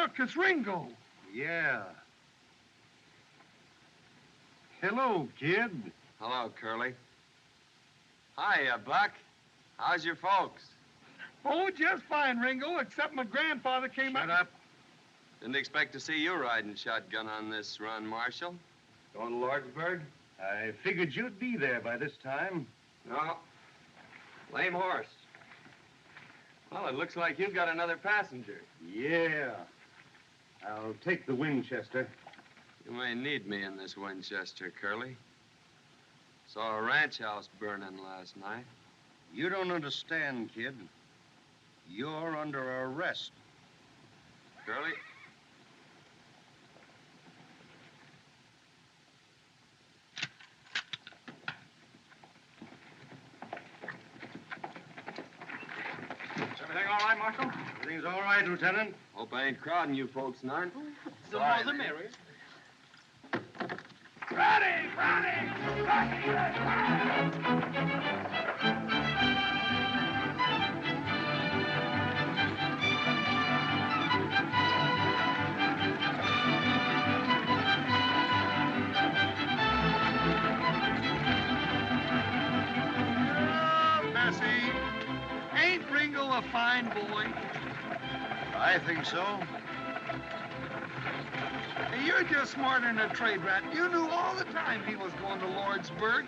look, it's Ringo. Yeah. Hello, kid. Hello, Curly. Hiya, Buck. How's your folks? Oh, just fine, Ringo, except my grandfather came Shut up. Didn't expect to see you riding shotgun on this run, Marshal. Going to Lordsburg? I figured you'd be there by this time. No. Lame horse. Well, it looks like you've got another passenger. Yeah. I'll take the Winchester. You may need me in this Winchester, Curly. Saw a ranch house burning last night. You don't understand, kid. You're under arrest. Curly? Is everything all right, Marshal? Everything's all right, Lieutenant. Hope I ain't crowding you folks, none. The more the merrier. Ready! Bessie, ain't Ringo a fine boy? I think so. Hey, you're just smarter than a trade rat. You knew all the time he was going to Lordsburg.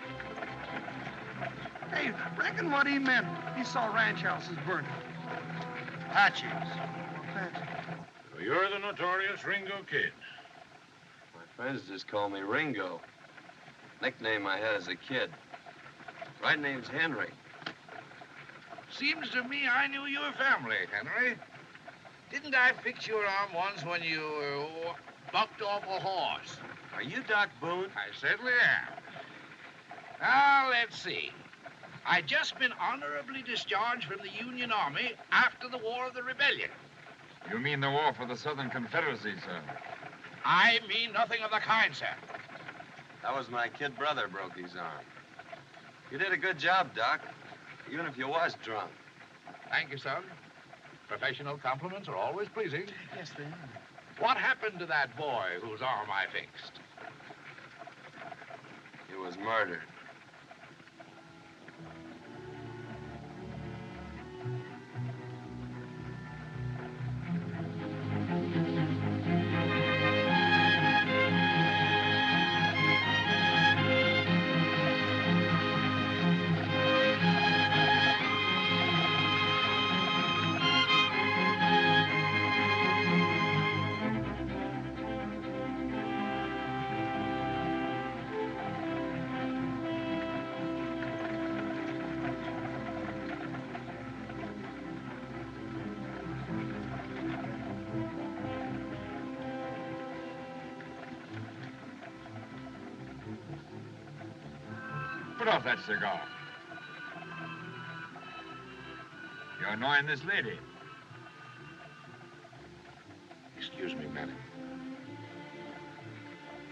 Hey, reckon what he meant. He saw ranch houses burning. Apaches. So you're the notorious Ringo Kid. My friends just call me Ringo. Nickname I had as a kid. Right name's Henry. Seems to me I knew your family, Henry. Didn't I fix your arm once when you bucked off a horse? Are you Doc Boone? I certainly am. Now, let's see. I just been honorably discharged from the Union Army after the War of the Rebellion. You mean the war for the Southern Confederacy, sir? I mean nothing of the kind, sir. That was my kid brother broke his arm. You did a good job, Doc, even if you was drunk. Thank you, son. Professional compliments are always pleasing. Yes, they are. What happened to that boy whose arm I fixed? He was murdered. Put off that cigar. You're annoying this lady. Excuse me, madam.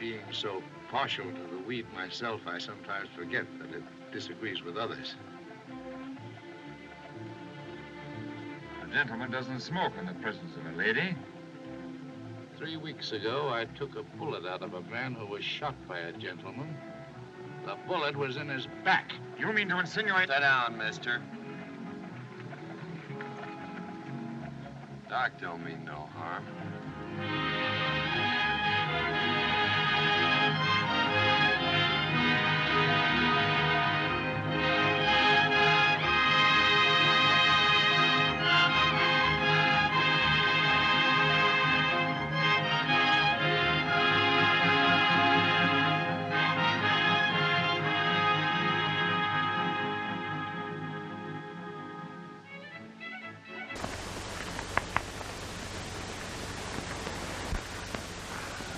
Being so partial to the weed myself, I sometimes forget that it disagrees with others. A gentleman doesn't smoke in the presence of a lady. 3 weeks ago, I took a bullet out of a man who was shot by a gentleman. The bullet was in his back. You mean to insinuate... Sit down, mister. Doc don't mean no harm.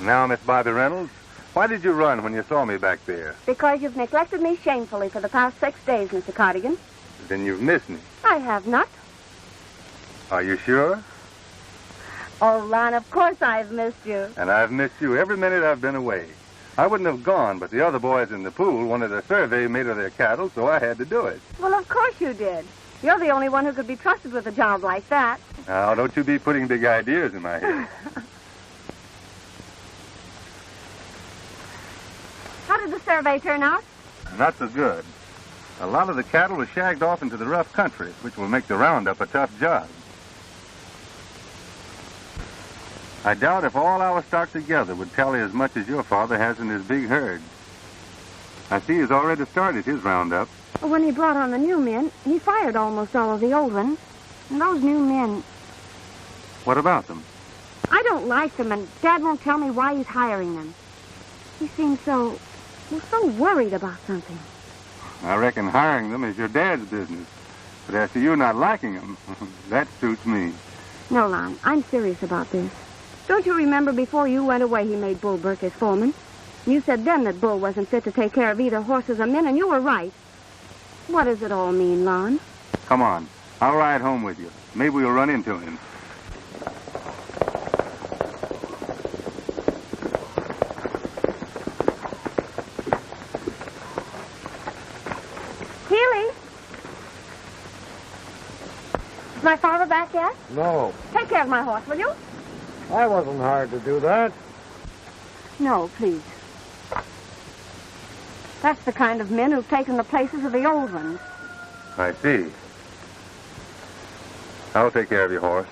Now, Miss Bobby Reynolds, why did you run when you saw me back there? Because you've neglected me shamefully for the past 6 days, Mr. Cardigan. Then you've missed me. I have not. Are you sure? Oh, Ron, of course I've missed you. And I've missed you every minute I've been away. I wouldn't have gone, but the other boys in the pool wanted a survey made of their cattle, so I had to do it. Well, of course you did. You're the only one who could be trusted with a job like that. Now, don't you be putting big ideas in my head. How did the survey turn out? Not so good. A lot of the cattle was shagged off into the rough country, which will make the roundup a tough job. I doubt if all our stock together would tally as much as your father has in his big herd. I see he's already started his roundup. When he brought on the new men, he fired almost all of the old ones. And those new men... What about them? I don't like them, and Dad won't tell me why he's hiring them. He seems so worried about something. I reckon hiring them is your dad's business. But as to you not liking them, that suits me. No, Lon, I'm serious about this. Don't you remember before you went away he made Bull Burke his foreman? You said then that Bull wasn't fit to take care of either horses or men, and you were right. What does it all mean, Lon? Come on. I'll ride home with you. Maybe we'll run into him. Healy? Is my father back yet? No, Take care of my horse, will you? I wasn't hired to do that. No, please. That's the kind of men who've taken the places of the old ones. I see. I'll take care of your horse.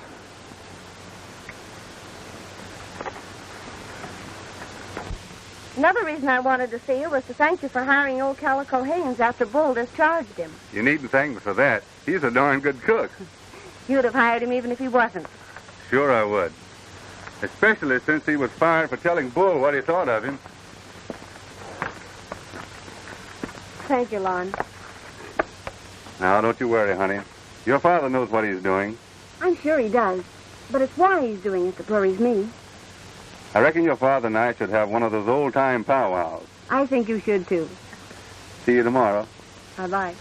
Another reason I wanted to see you was to thank you for hiring old Calico Haynes after Bull discharged him. You needn't thank me for that. He's a darn good cook. You'd have hired him even if he wasn't. Sure I would. Especially since he was fired for telling Bull what he thought of him. Thank you, Lon. Now, don't you worry, honey. Your father knows what he's doing. I'm sure he does. But it's why he's doing it that worries me. I reckon your father and I should have one of those old-time powwows. I think you should, too. See you tomorrow. Bye-bye.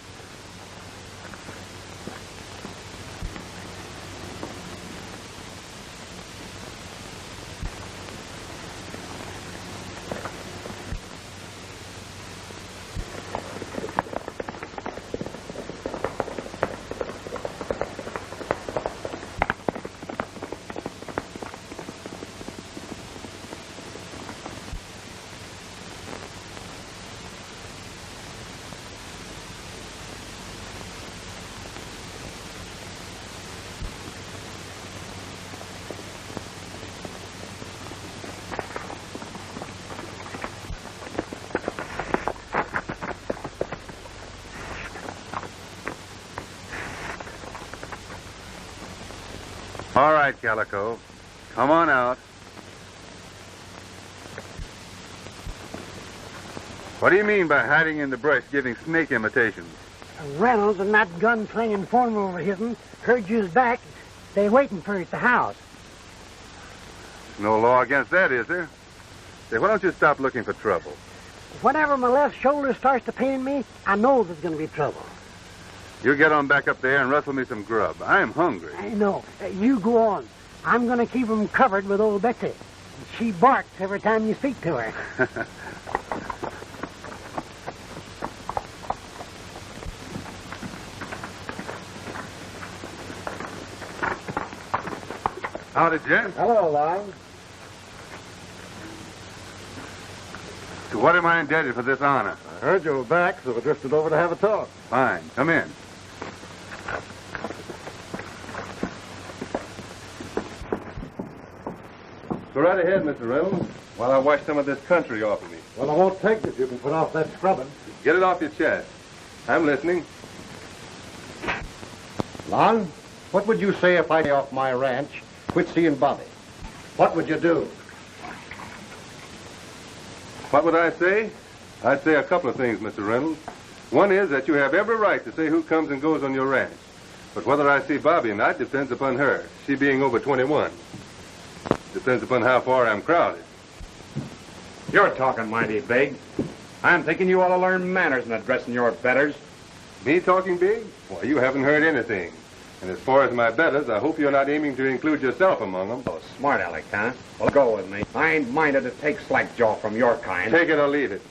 All right, Calico. Come on out. What do you mean by hiding in the brush giving snake imitations? Reynolds and that gun-slinging foreman over his'n heard you's back. They waiting for you at the house. No law against that, is there? Say, why don't you stop looking for trouble? Whenever my left shoulder starts to pain me, I know there's going to be trouble. You get on back up there and rustle me some grub. I'm hungry. I know. You go on. I'm going to keep 'em covered with old Betsy. She barks every time you speak to her. Howdy, Jen. Hello, Lon. To what am I indebted for this honor? I heard you were back, so I drifted over to have a talk. Fine. Come in. Go right ahead, Mr. Reynolds, while I wash some of this country off of me. Well, I won't take it if you can put off that scrubbing. Get it off your chest. I'm listening. Lon, what would you say if I off my ranch, quit seeing Bobby? What would you do? What would I say? I'd say a couple of things, Mr. Reynolds. One is that you have every right to say who comes and goes on your ranch. But whether I see Bobby or not depends upon her, she being over 21. Depends upon how far I'm crowded. You're talking mighty big. I'm thinking you ought to learn manners in addressing your betters. Me talking big? Why, you haven't heard anything. And as far as my betters, I hope you're not aiming to include yourself among them. Oh, smart aleck, huh? Well, go with me. I ain't minded to take slackjaw from your kind. Take it or leave it.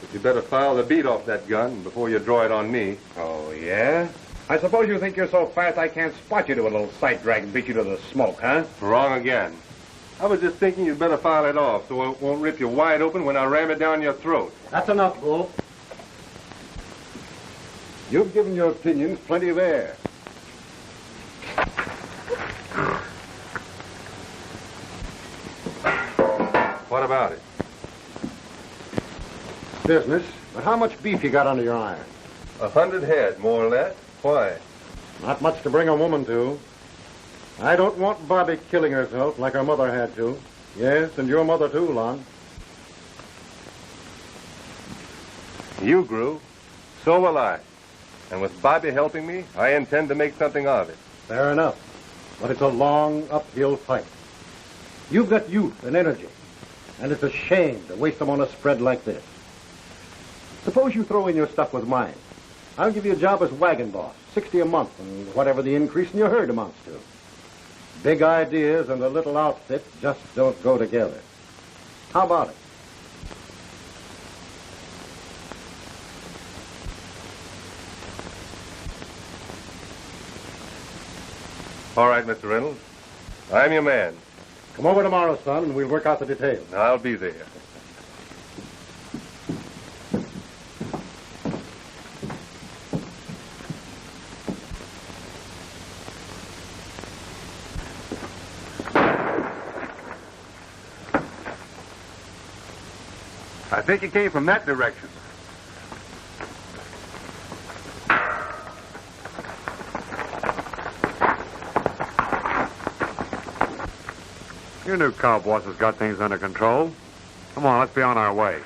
But you better file the bead off that gun before you draw it on me. Oh, yeah? I suppose you think you're so fast I can't spot you to a little sight drag and beat you to the smoke, huh? Wrong again. I was just thinking you'd better file it off so it won't rip you wide open when I ram it down your throat. That's enough, Bull. You've given your opinions plenty of air. What about it? Business. But how much beef you got under your iron? 100 head, more or less. Why? Not much to bring a woman to. I don't want Bobby killing herself like her mother had to. Yes, and your mother too, Lon. You grew. So will I. And with Bobby helping me, I intend to make something of it. Fair enough. But it's a long uphill fight. You've got youth and energy. And it's a shame to waste them on a spread like this. Suppose you throw in your stuff with mine. I'll give you a job as wagon boss, 60 a month, and whatever the increase in your herd amounts to. Big ideas and a little outfit just don't go together. How about it? All right, Mr. Reynolds. I'm your man. Come over tomorrow, son, and we'll work out the details. I'll be there. I think it came from that direction. Your new cowboss has got things under control. Come on, let's be on our way.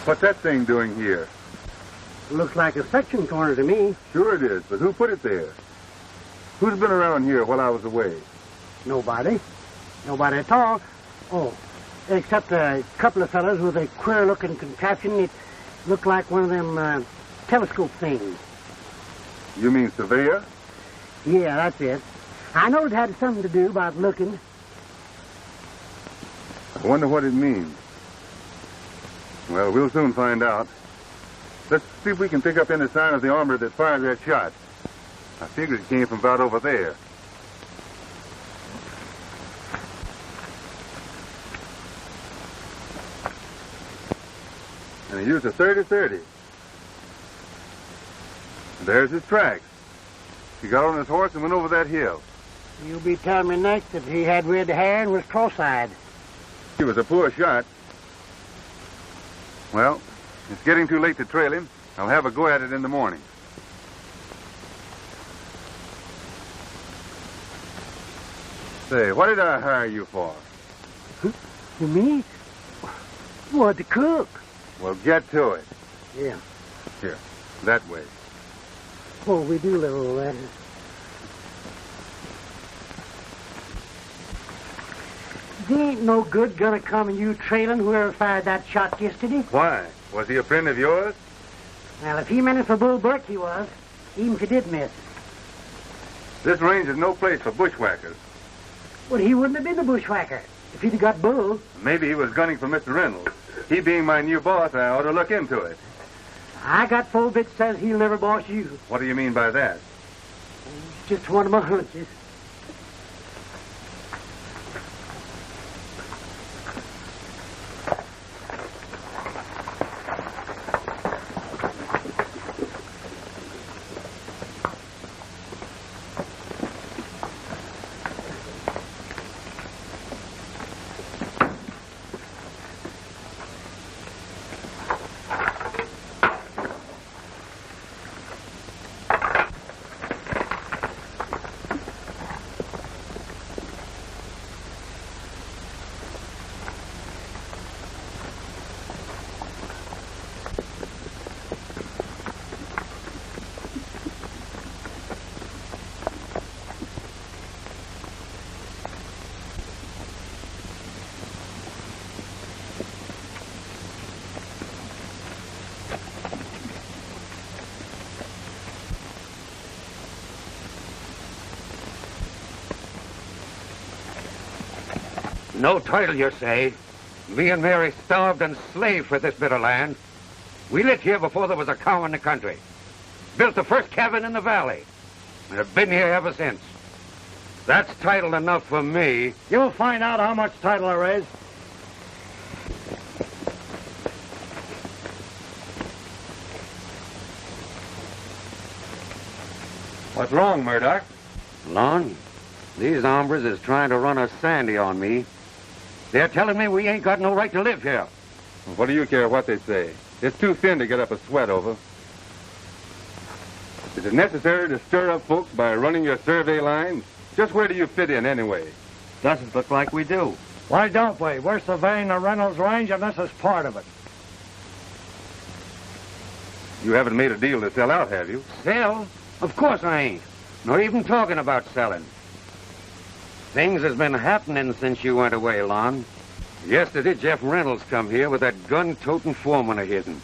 What's that thing doing here? Looks like a section corner to me. Sure it is, but who put it there? Who's been around here while I was away? Nobody. Nobody at all. Oh, except a couple of fellas with a queer-looking contraption. It looked like one of them telescope things. You mean surveyor? Yeah, that's it. I know it had something to do about looking. I wonder what it means. Well, we'll soon find out. Let's see if we can pick up any sign of the armor that fired that shot. I figured it came from about over there. And he used a 30-30. There's his tracks. He got on his horse and went over that hill. You'll be telling me next that he had red hair and was cross-eyed. He was a poor shot. Well, it's getting too late to trail him. I'll have a go at it in the morning. Say, what did I hire you for? For me? What, to cook? Well, get to it. Yeah. Here, that way. Oh, we do live over there. There ain't no good gonna come and you trailing whoever fired that shot yesterday. Why? Was he a friend of yours? Well, if he meant it for Bull Burke, he was. Even if he did miss. This range is no place for bushwhackers. Well, he wouldn't have been a bushwhacker if he'd have got Bull. Maybe he was gunning for Mr. Reynolds. He being my new boss, I ought to look into it. I got full bit says he'll never boss you. What do you mean by that? It's just one of my hunches. No title, you say? Me and Mary starved and slaved for this bit of land. We lived here before there was a cow in the country. Built the first cabin in the valley. And have been here ever since. That's title enough for me. You'll find out how much title there is. What's wrong, Murdoch? Lon, these hombres is trying to run a sandy on me. They're telling me we ain't got no right to live here. What do you care what they say? It's too thin to get up a sweat over. Is it necessary to stir up folks by running your survey lines? Just where do you fit in, anyway? Doesn't look like we do. Why don't we? We're surveying the Reynolds Range, and this is part of it. You haven't made a deal to sell out, have you? Sell? Of course I ain't. Not even talking about selling. Things has been happening since you went away, Lon. Yesterday, Jeff Reynolds come here with that gun-toting foreman of his'n.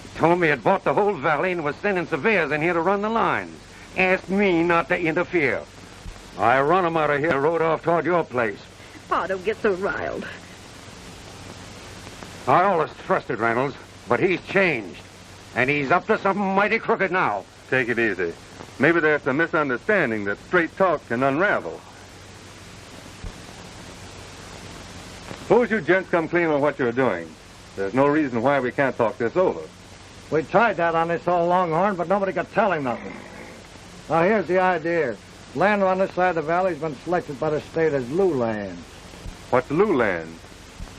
He told me he'd bought the whole valley and was sending surveyors in here to run the lines. Asked me not to interfere. I run him out of here and rode off toward your place. Pa, don't get so riled. I always trusted Reynolds, but he's changed. And he's up to something mighty crooked now. Take it easy. Maybe there's some misunderstanding that straight talk can unravel. Suppose you gents come clean on what you're doing. There's no reason why we can't talk this over. We tried that on this old Longhorn, but nobody could tell him nothing. Now, here's the idea. Land on this side of the valley's been selected by the state as Lou lands. What's Lou lands?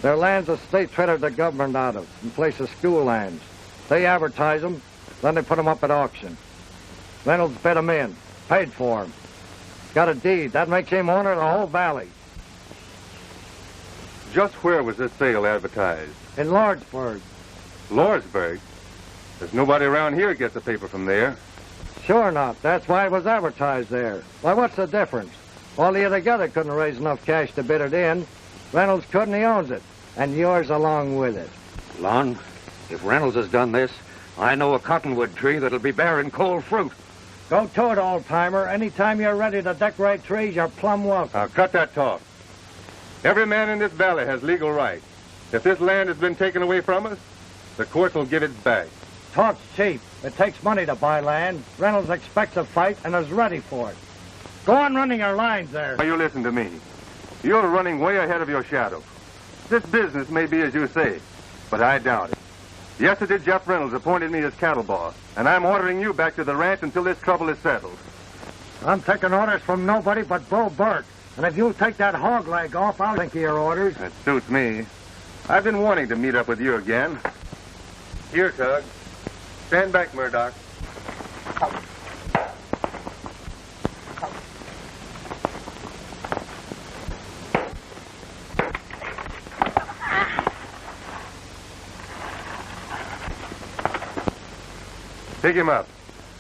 They're lands the state traded the government out of, in place of school lands. They advertise them, then they put them up at auction. Reynolds bid them in, paid for them. Got a deed. That makes him owner of the whole valley. Just where was this sale advertised? In Lordsburg. Lordsburg? There's nobody around here gets the paper from there. Sure not. That's why it was advertised there. Why, what's the difference? All of you together couldn't raise enough cash to bid it in. Reynolds couldn't, he owns it. And yours along with it. Lon, if Reynolds has done this, I know a cottonwood tree that'll be bearing cold fruit. Go to it, old-timer. Anytime you're ready to decorate trees, you're plumb welcome. Now, cut that talk. Every man in this valley has legal rights. If this land has been taken away from us, the courts will give it back. Talk's cheap. It takes money to buy land. Reynolds expects a fight and is ready for it. Go on running your lines there. Now, you listen to me. You're running way ahead of your shadow. This business may be as you say, but I doubt it. Yesterday, Jeff Reynolds appointed me as cattle boss, and I'm ordering you back to the ranch until this trouble is settled. I'm taking orders from nobody but Bull Burke. And if you'll take that hog leg off, I'll think of your orders. That suits me. I've been wanting to meet up with you again. Here, Tug. Stand back, Murdoch. Pick him up,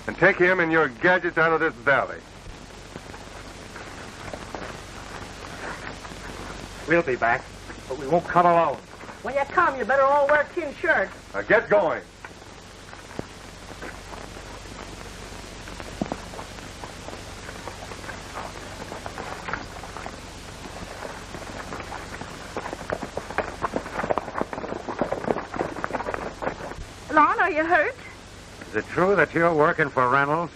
and take him and your gadgets out of this valley. We'll be back, but we won't come alone. When you come, you better all wear tin shirts. Now get going. Lon, are you hurt? Is it true that you're working for Reynolds?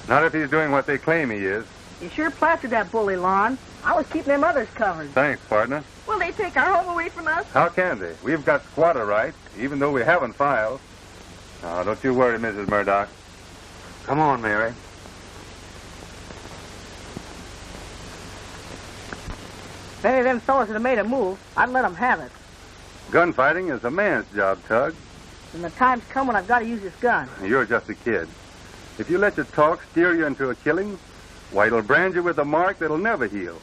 Not if he's doing what they claim he is. You sure plastered that bully, Lon. I was keeping them others covered. Thanks, partner. Will they take our home away from us? How can they? We've got squatter rights, even though we haven't filed. Now, don't you worry, Mrs. Murdoch. Come on, Mary. If any of them fellas had made a move, I'd let them have it. Gunfighting is a man's job, Tug. And the time's come when I've got to use this gun. You're just a kid. If you let your talk steer you into a killing, why, it'll brand you with a mark that'll never heal.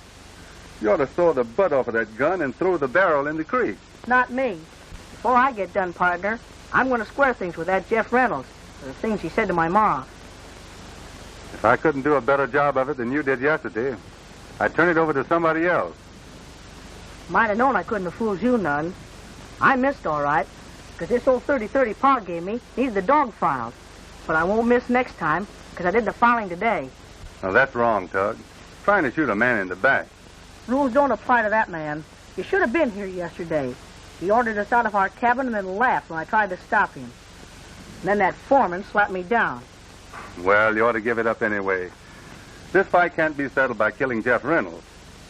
You ought to saw the butt off of that gun and throw the barrel in the creek. Not me. Before I get done, partner, I'm going to square things with that Jeff Reynolds for the things he said to my ma. If I couldn't do a better job of it than you did yesterday, I'd turn it over to somebody else. Might have known I couldn't have fooled you none. I missed all right, because this old 30-30 Pa gave me needs the dog files. But I won't miss next time, because I did the filing today. Now, that's wrong, Tug. Trying to shoot a man in the back. Rules don't apply to that man. You should have been here yesterday. He ordered us out of our cabin and then laughed when I tried to stop him. And then that foreman slapped me down. Well, you ought to give it up anyway. This fight can't be settled by killing Jeff Reynolds.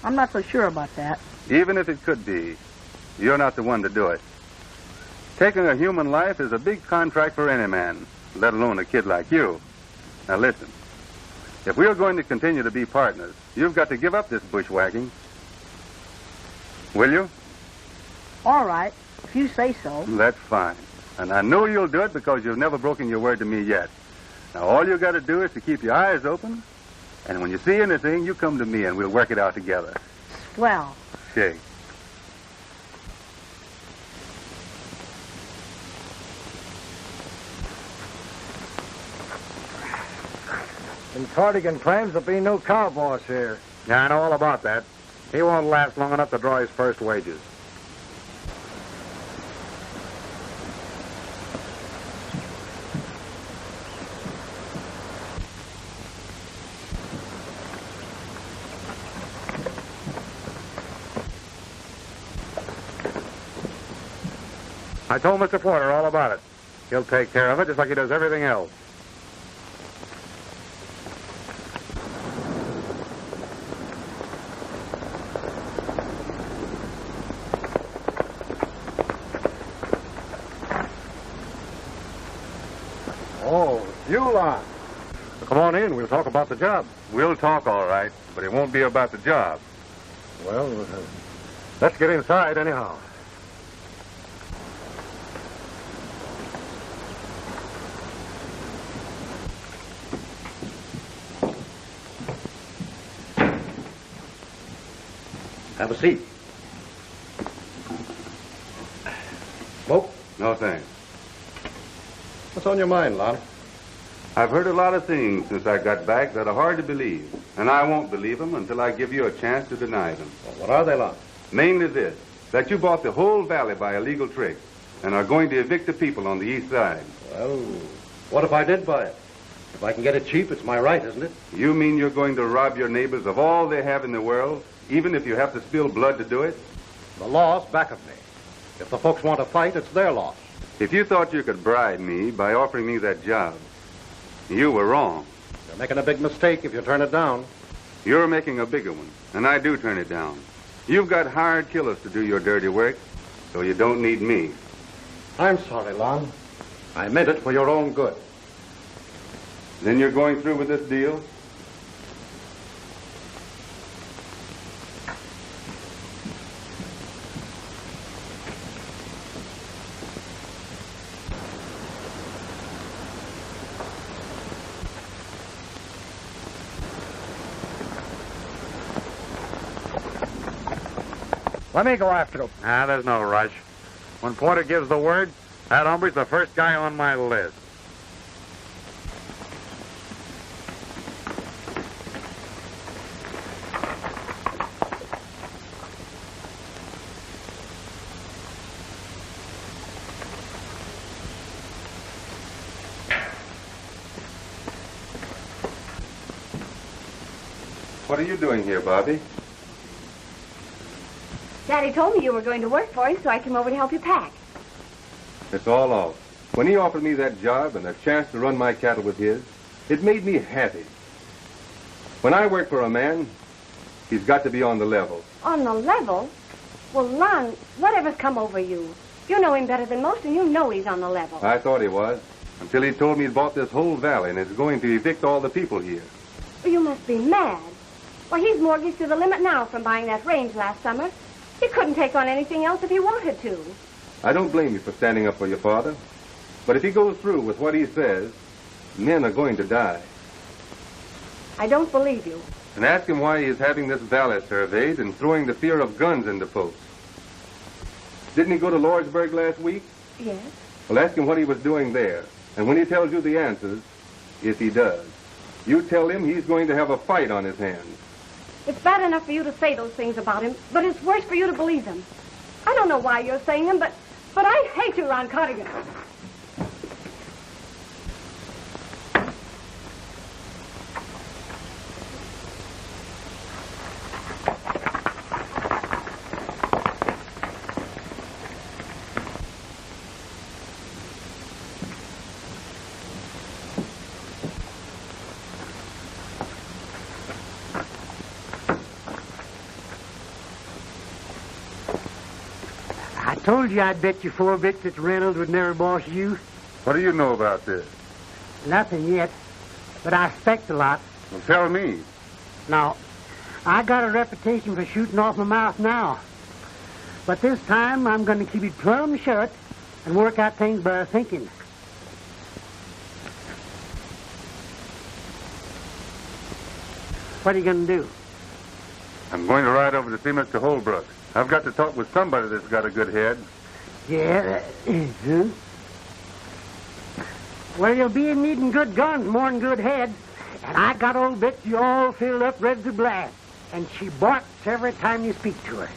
I'm not so sure about that. Even if it could be, you're not the one to do it. Taking a human life is a big contract for any man, let alone a kid like you. Now listen, if we're going to continue to be partners, you've got to give up this bushwhacking. Will you? All right, if you say so. That's fine. And I know you'll do it because you've never broken your word to me yet. Now all you got to do is to keep your eyes open, and when you see anything, you come to me and we'll work it out together. Swell. Shake. In Cardigan claims there'll be no cow boss here. Yeah, I know all about that. He won't last long enough to draw his first wages. I told Mr. Porter all about it. He'll take care of it just like he does everything else. Oh, you lot. Come on in. We'll talk about the job. We'll talk all right, but it won't be about the job. Well, let's get inside anyhow. Have a seat. Smoke? No thanks. What's on your mind, Lon? I've heard a lot of things since I got back that are hard to believe, and I won't believe them until I give you a chance to deny them. Well, what are they, Lon? Mainly this, that you bought the whole valley by illegal trick and are going to evict the people on the east side. Well, what if I did buy it? If I can get it cheap, it's my right, isn't it? You mean you're going to rob your neighbors of all they have in the world, even if you have to spill blood to do it? The law's back of me. If the folks want to fight, it's their loss. If you thought you could bribe me by offering me that job, you were wrong. You're making a big mistake if you turn it down. You're making a bigger one, and I do turn it down. You've got hired killers to do your dirty work, so you don't need me. I'm sorry, Lon. I meant it for your own good. Then you're going through with this deal? Let me go after him. There's no rush. When Porter gives the word, that hombre's the first guy on my list. What are you doing here, Bobby? Daddy told me you were going to work for him, so I came over to help you pack. It's all off. When he offered me that job and a chance to run my cattle with his, it made me happy. When I work for a man, he's got to be on the level. On the level? Well, Lon, whatever's come over you? You know him better than most, and you know he's on the level. I thought he was, until he told me he'd bought this whole valley and is going to evict all the people here. Well, you must be mad. Why, he's mortgaged to the limit now from buying that range last summer. He couldn't take on anything else if he wanted to. I don't blame you for standing up for your father. But if he goes through with what he says, men are going to die. I don't believe you. And ask him why he is having this valley surveyed and throwing the fear of guns into folks. Didn't he go to Lordsburg last week? Yes. Well, ask him what he was doing there. And when he tells you the answers, if he does, you tell him he's going to have a fight on his hands. It's bad enough for you to say those things about him, but it's worse for you to believe them. I don't know why you're saying them, but I hate you, Ron Cardigan. I told you I'd bet you 4 bits that Reynolds would never boss you. What do you know about this? Nothing yet, but I expect a lot. Well, tell me. Now, I got a reputation for shooting off my mouth now. But this time, I'm going to keep it plumb shut and work out things by thinking. What are you going to do? I'm going to ride over to see Mr. Holbrook. I've got to talk with somebody that's got a good head. Yeah, Well, you'll be needing good guns more than good heads. And I got old Betsy all filled up ready to blast. And she barks every time you speak to her.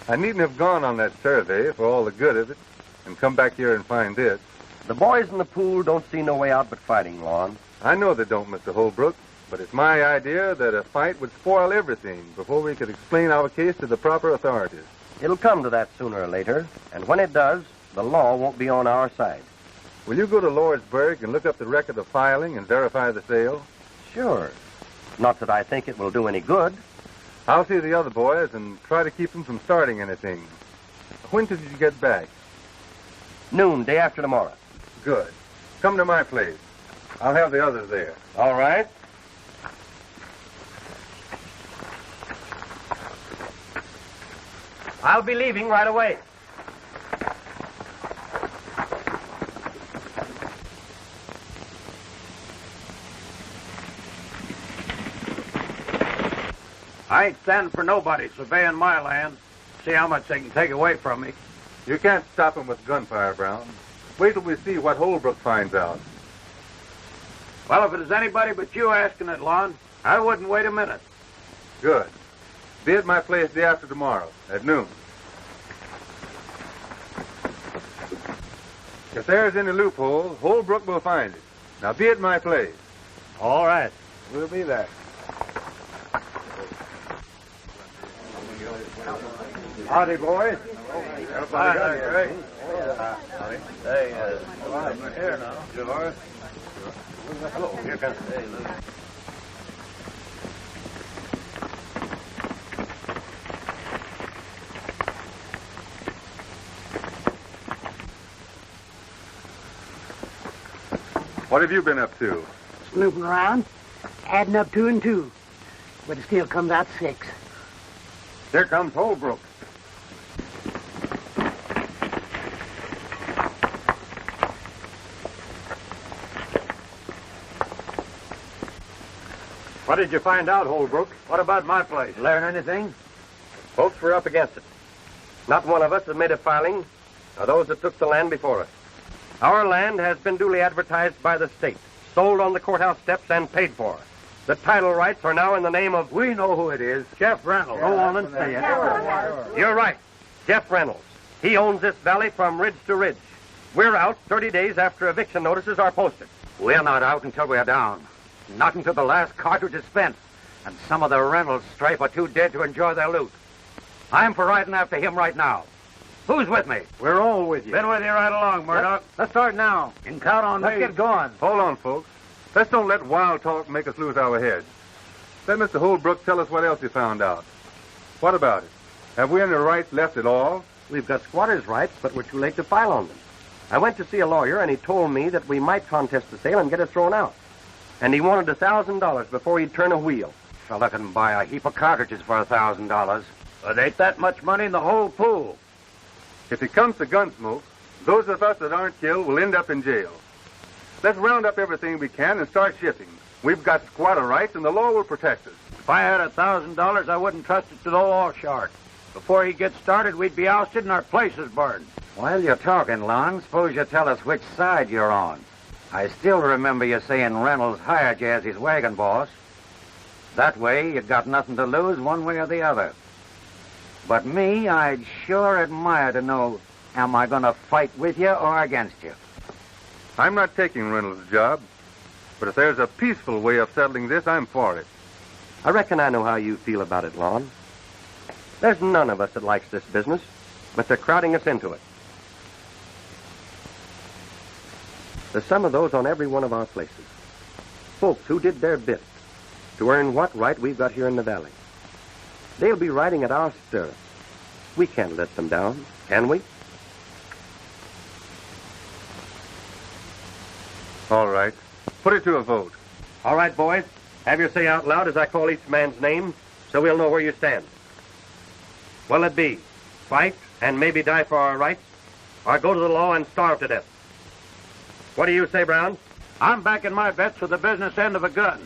I needn't have gone on that survey for all the good of it and come back here and find this. The boys in the pool don't see no way out but fighting, Lon. I know they don't, Mr. Holbrook, but it's my idea that a fight would spoil everything before we could explain our case to the proper authorities. It'll come to that sooner or later, and when it does, the law won't be on our side. Will you go to Lordsburg and look up the record of filing and verify the sale? Sure. Not that I think it will do any good. I'll see the other boys and try to keep them from starting anything. When did you get back? Noon, day after tomorrow. Good. Come to my place. I'll have the others there. All right. I'll be leaving right away. I ain't standing for nobody surveying my land. See how much they can take away from me. You can't stop them with gunfire, Brown. Wait till we see what Holbrook finds out. Well, if it is anybody but you asking it, Lon, I wouldn't wait a minute. Good. Be at my place day after tomorrow, at noon. If there's any loophole, Holbrook will find it. Now be at my place. All right. We'll be there. Howdy, boys. Everybody got here, right? Hey, here now. Sure. Hello, here comes. What have you been up to? Snooping around, adding up 2 and 2. But it still comes out 6. Here comes Holbrook. What did you find out, Holbrook? What about my place? Learn anything? Folks were up against it. Not one of us has made a filing, or those that took the land before us. Our land has been duly advertised by the state, sold on the courthouse steps, and paid for. The title rights are now in the name of... We know who it is. Jeff Reynolds. Go on and say it. You're right. Jeff Reynolds. He owns this valley from ridge to ridge. We're out 30 days after eviction notices are posted. We're not out until we're down. Not until the last cartridge is spent, and some of the Reynolds stripe are too dead to enjoy their loot. I'm for riding after him right now. Who's with me? We're all with you. Been with you right along, Murdoch. Let's start now. You can count on Let's get going. Hold on, folks. Let's don't let wild talk make us lose our heads. Let Mr. Holbrook tell us what else he found out. What about it? Have we any rights left at all? We've got squatters' rights, but we're too late to file on them. I went to see a lawyer, and he told me that we might contest the sale and get it thrown out. And he wanted $1,000 before he'd turn a wheel. Fella can buy a heap of cartridges for $1,000. But ain't that much money in the whole pool. If it comes to gunsmoke, those of us that aren't killed will end up in jail. Let's round up everything we can and start shipping. We've got squatter rights, and the law will protect us. If I had $1,000, I wouldn't trust it to the law shark. Before he gets started, we'd be ousted and our places burned. While you're talking, Lon, suppose you tell us which side you're on. I still remember you saying Reynolds hired you as his wagon boss. That way, you got nothing to lose one way or the other. But me, I'd sure admire to know, am I going to fight with you or against you? I'm not taking Reynolds' job, but if there's a peaceful way of settling this, I'm for it. I reckon I know how you feel about it, Lon. There's none of us that likes this business, but they're crowding us into it. There's some of those on every one of our places. Folks who did their bit to earn what right we've got here in the valley. They'll be riding at our stirrups. We can't let them down, can we? All right. Put it to a vote. All right, boys. Have your say out loud as I call each man's name, so we'll know where you stand. What'll it be? Fight and maybe die for our rights, or go to the law and starve to death? What do you say, Brown? I'm backing my bets for the business end of a gun.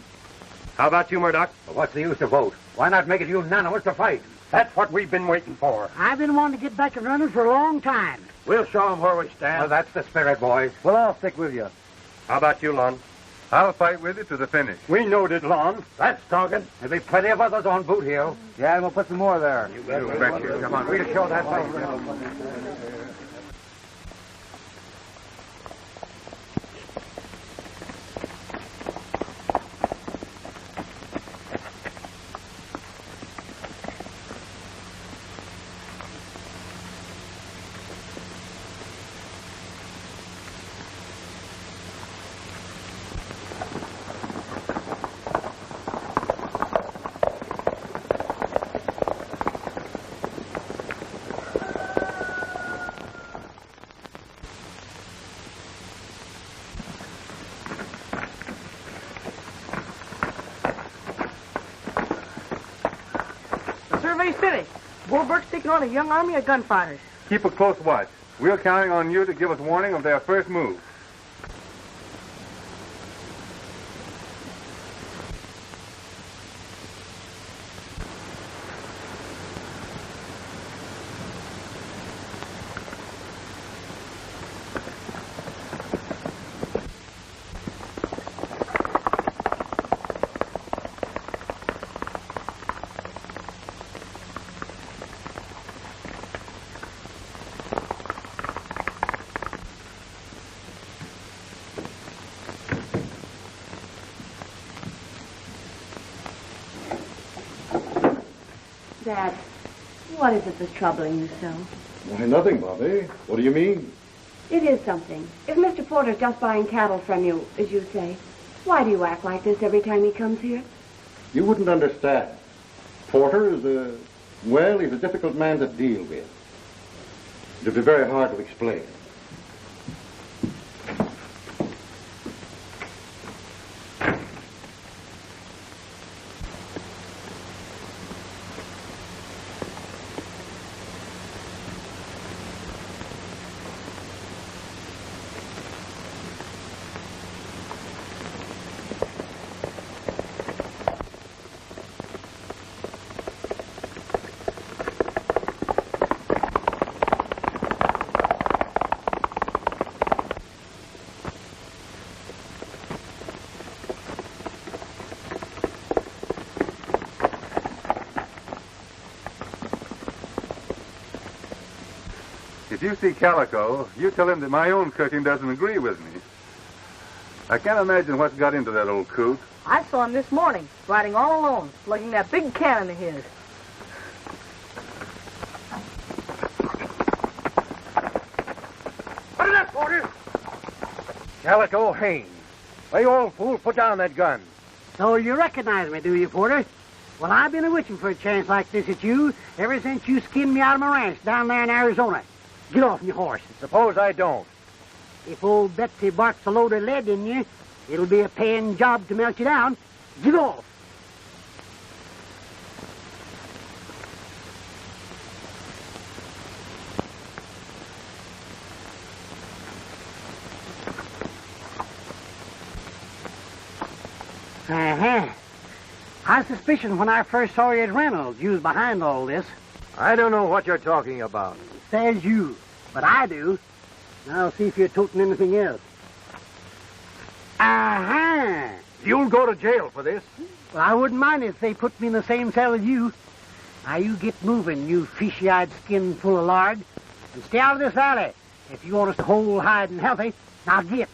How about you, Murdoch? Well, what's the use to vote? Why not make it unanimous to fight? That's what we've been waiting for. I've been wanting to get back to running for a long time. We'll show them where we stand. Well, that's the spirit, boys. We'll all stick with you. How about you, Lon? I'll fight with you to the finish. We knowed it, Lon. That's talking. There'll be plenty of others on Boot Hill. Yeah, we'll put some more there. You betcha. Come on, we'll show that fight. Survey's finished. Bullberg's taking on a young army of gunfighters. Keep a close watch. We're counting on you to give us warning of their first move. Dad, what is it that's troubling you so? Why, nothing, Bobby. What do you mean? It is something. If Mr. Porter's just buying cattle from you, as you say, why do you act like this every time he comes here? You wouldn't understand. Porter is he's a difficult man to deal with. It'd be very hard to explain. If you see Calico, you tell him that my own cooking doesn't agree with me. I can't imagine what's got into that old coot. I saw him this morning, riding all alone, lugging that big cannon of his. What is that, Porter? Calico Haines. Why, you old fool, put down that gun. So you recognize me, do you, Porter? Well, I've been a-wishing for a chance like this at you ever since you skinned me out of my ranch down there in Arizona. Get off your horse. Suppose I don't. If old Betsy barks a load of lead in you, it'll be a paying job to melt you down. Get off. Uh-huh. I suspicion when I first saw you at Reynolds, you was behind all this. I don't know what you're talking about. Says you, but I do. Now see if you're toting anything else. Uh-huh. You'll go to jail for this. Well, I wouldn't mind if they put me in the same cell as you. Now you get moving, you fishy-eyed skin full of lard. And stay out of this valley. If you want us to hold, hide, and healthy, now get.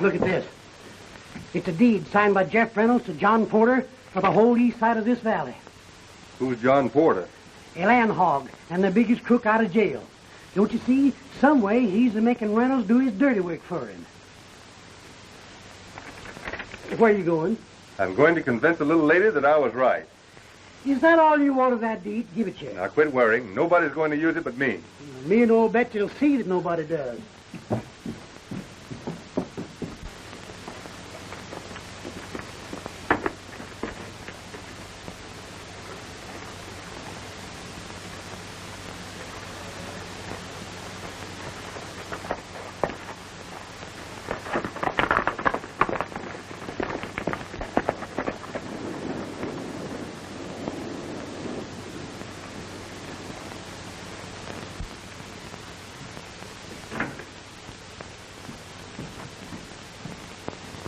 Look at this. It's a deed signed by Jeff Reynolds to John Porter for the whole east side of this valley. Who's John Porter? A land hog and the biggest crook out of jail. Don't you see? Some way he's making Reynolds do his dirty work for him. Where are you going? I'm going to convince the little lady that I was right. Is that all you want of that deed? Give it here. Now, quit worrying. Nobody's going to use it but me. Me and old Betsy will see that nobody does.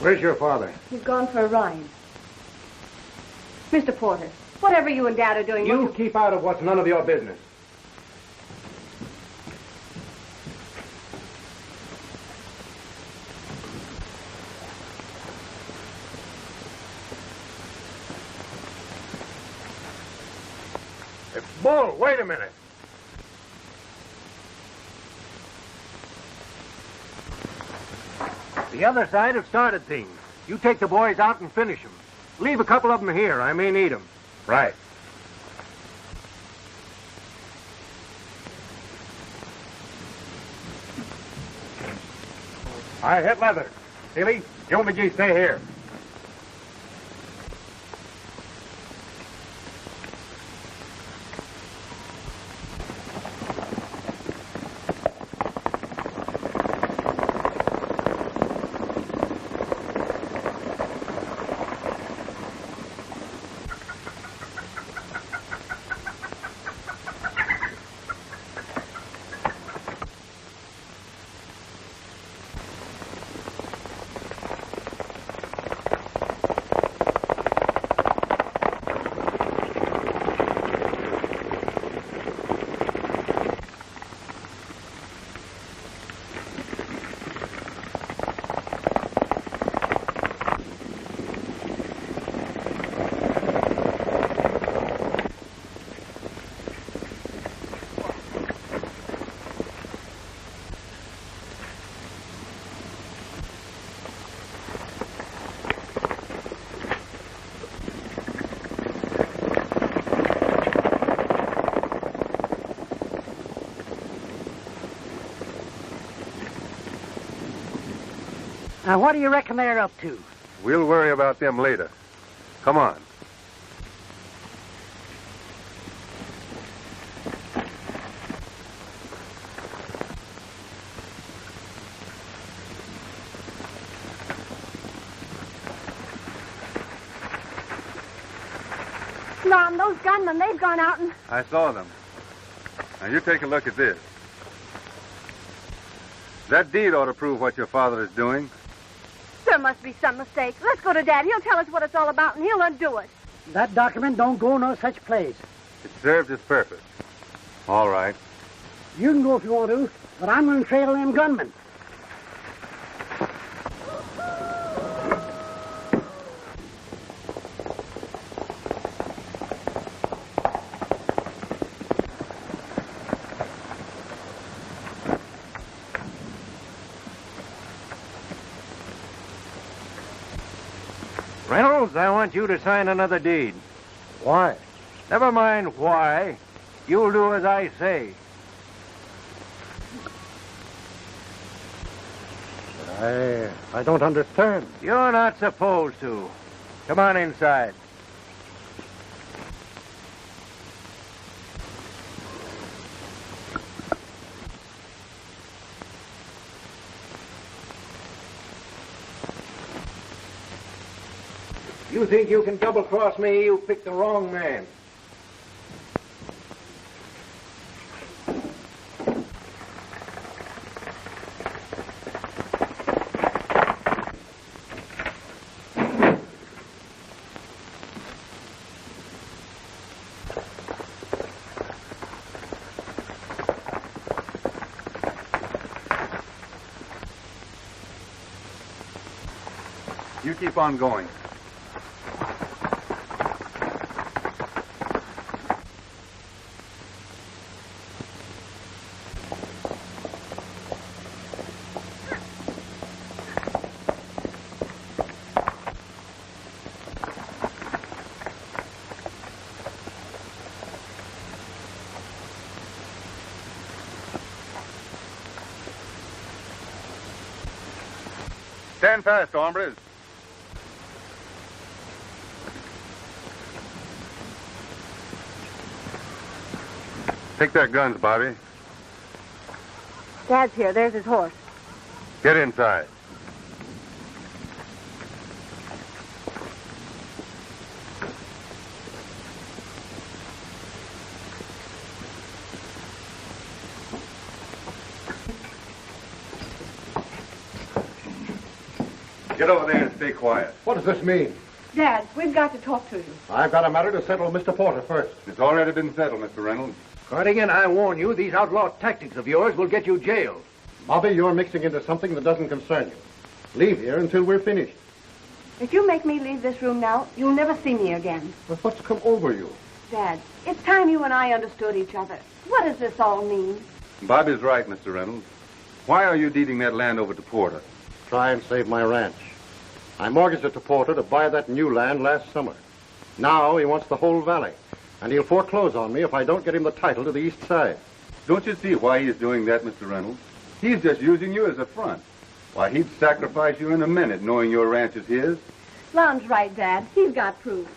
Where's your father? He's gone for a ride. Mr. Porter, whatever you and Dad are doing... You keep out of what's none of your business. Bull, wait a minute. The other side have started things. You take the boys out and finish them. Leave a couple of them here. I may need them. Right. I hit leather. Seeley, you and McGee stay here. Now, what do you reckon they're up to? We'll worry about them later. Come on. Mom, those gunmen, they've gone out and... I saw them. Now, you take a look at this. That deed ought to prove what your father is doing. There must be some mistake. Let's go to Dad. He'll tell us what it's all about, and he'll undo it. That document don't go no such place. It served its purpose. All right. You can go if you want to, but I'm going to trail them gunmen. Reynolds, I want you to sign another deed. Why? Never mind why. You'll do as I say. I don't understand. You're not supposed to. Come on inside. You think you can double-cross me? You picked the wrong man. You keep on going. Stand fast, hombres. Take their guns, Bobby. Dad's here. There's his horse. Get inside. Get over there and stay quiet. What does this mean? Dad, we've got to talk to you. I've got a matter to settle with Mr. Porter first. It's already been settled, Mr. Reynolds. Cardigan, I warn you, these outlaw tactics of yours will get you jailed. Bobby, you're mixing into something that doesn't concern you. Leave here until we're finished. If you make me leave this room now, you'll never see me again. But what's come over you? Dad, it's time you and I understood each other. What does this all mean? Bobby's right, Mr. Reynolds. Why are you deeding that land over to Porter? Try and save my ranch. I mortgaged it to Porter to buy that new land last summer. Now he wants the whole valley, and he'll foreclose on me if I don't get him the title to the east side. Don't you see why he's doing that, Mr. Reynolds? He's just using you as a front. Why, he'd sacrifice you in a minute knowing your ranch is his. Lon's right, Dad. He's got proof.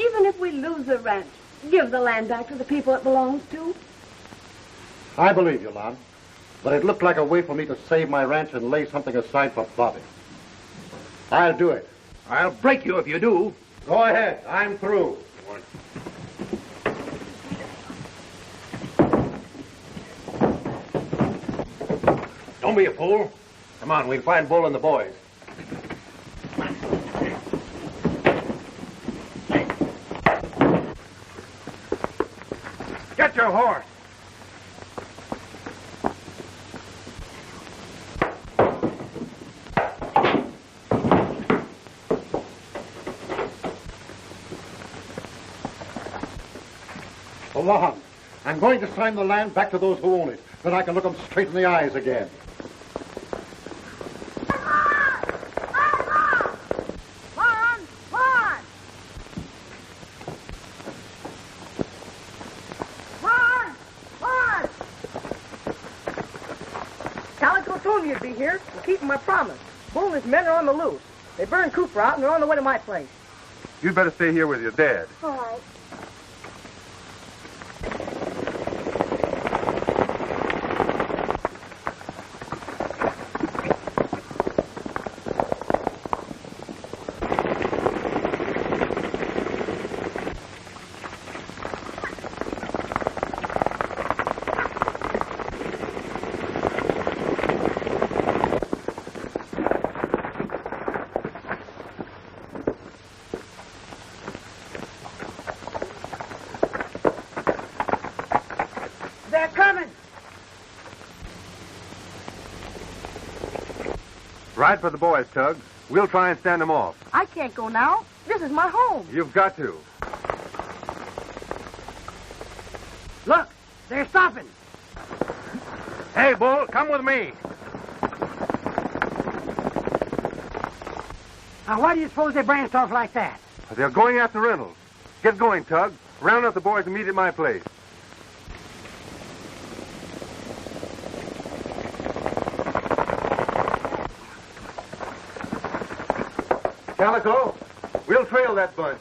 Even if we lose the ranch, give the land back to the people it belongs to. I believe you, Lon. But it looked like a way for me to save my ranch and lay something aside for Bobby. I'll do it. I'll break you if you do. Go ahead. I'm through. Don't be a fool. Come on, we'll find Bull and the boys. Get your horse. Lon, I'm going to sign the land back to those who own it. Then I can look them straight in the eyes again. Calico told me you'd be here. I'm keeping my promise. Bull and his men are on the loose. They burned Cooper out and they're on the way to my place. You'd better stay here with your dad. All right. Ride for the boys, Tug. We'll try and stand them off. I can't go now. This is my home. You've got to. Look, they're stopping. Hey, Bull, come with me. Now, why do you suppose they branched off like that? They're going after Reynolds. Get going, Tug. Round up the boys and meet at my place. Calico, we'll trail that bunch.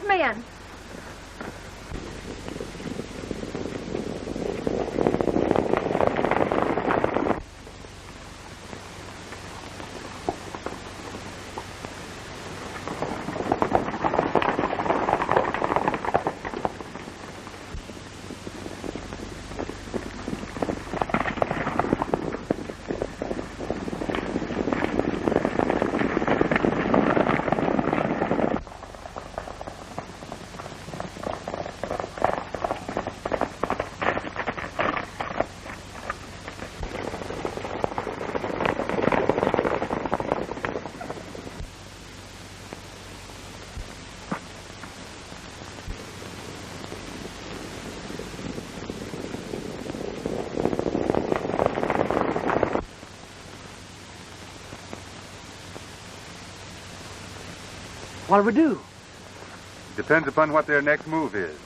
men. What do we do? Depends upon what their next move is.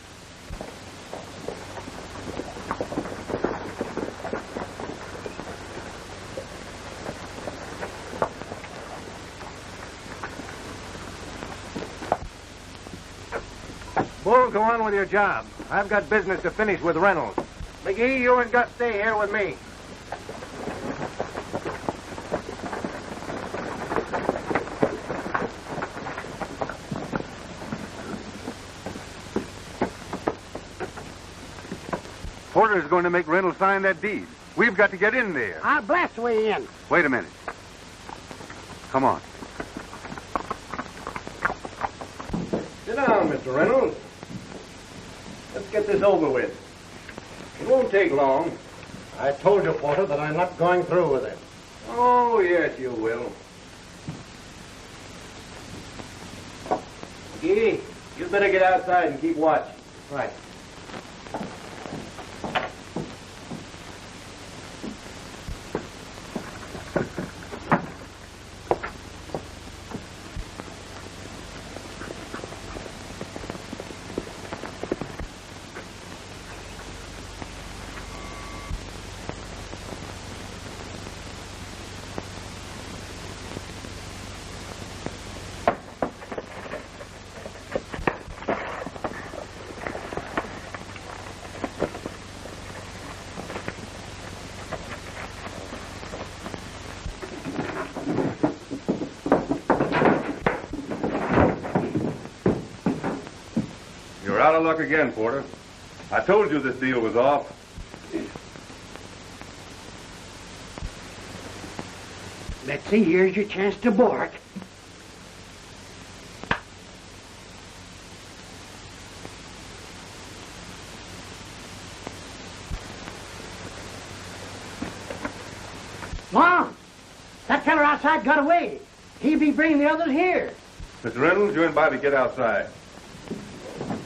Bull, go on with your job. I've got business to finish with Reynolds. McGee, you and Gus stay here with me. Porter is going to make Reynolds sign that deed. We've got to get in there. I'll blast the way in. Wait a minute. Come on. Sit down, Mr. Reynolds. Let's get this over with. It won't take long. I told you, Porter, that I'm not going through with it. Oh, yes, you will. McGee, you better get outside and keep watch. Right. You're out of luck again, Porter. I told you this deal was off. Let's see, here's your chance to bark. Mom, that feller outside got away. He'll be bringing the others here. Mr. Reynolds, you and Bobby get outside.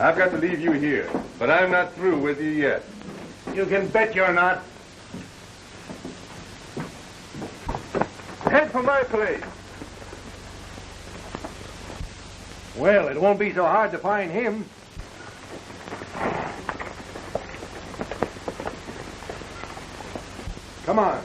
I've got to leave you here, but I'm not through with you yet. You can bet you're not. Head for my place. Well, it won't be so hard to find him. Come on.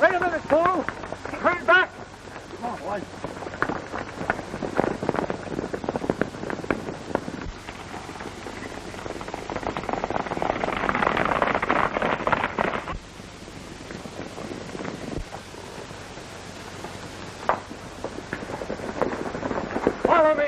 Wait a minute, fool. Turn back. Come on, boys. Follow me.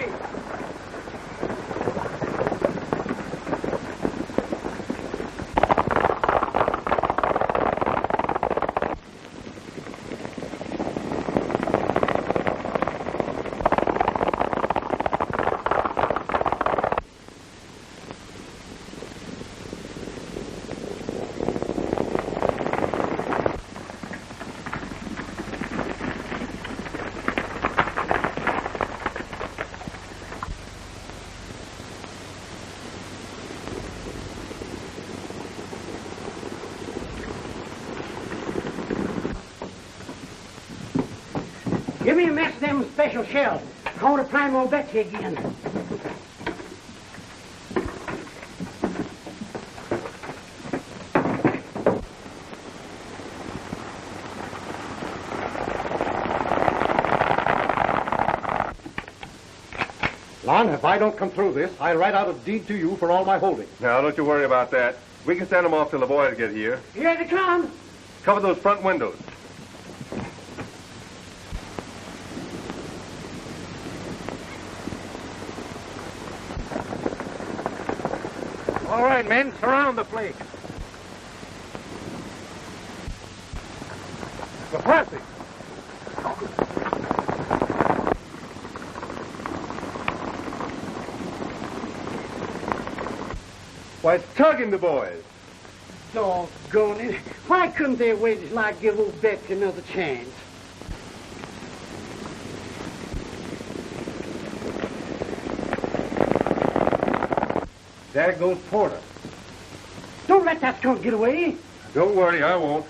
Give me a mess of them special shells. I want to prime old Betsy again. Lon, if I don't come through this, I'll write out a deed to you for all my holdings. Now, don't you worry about that. We can send them off till the boys get here. Here they come. Cover those front windows. All right, men, surround the place. Apache! Why, it's tugging the boys. Doggone it. Why couldn't they wait until I give old Betsy another chance? There goes Porter. Don't let that skunk get away. Don't worry, I won't.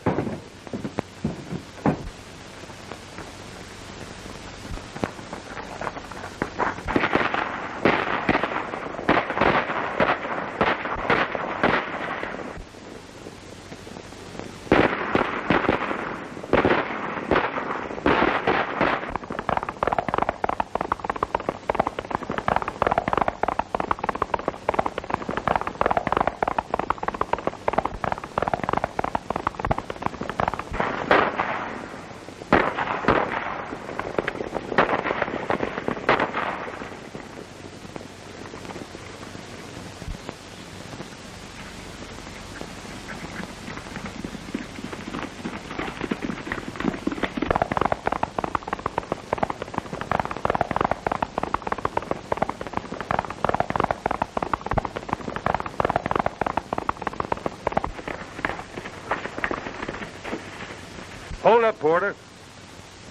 Hold up, Porter.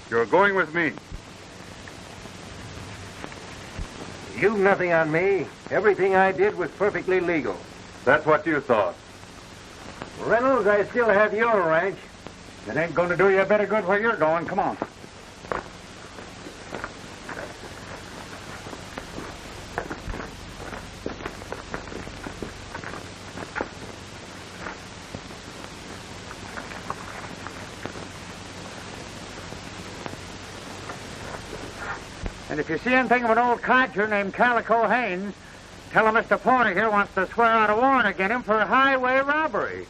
You're going with me. You've nothing on me. Everything I did was perfectly legal. That's what you thought. Reynolds, I still have your ranch. It ain't going to do you a bit of good where you're going. Come on. And if you see anything of an old codger named Calico Haynes, tell him Mr. Porter here wants to swear out a warrant against him for highway robbery.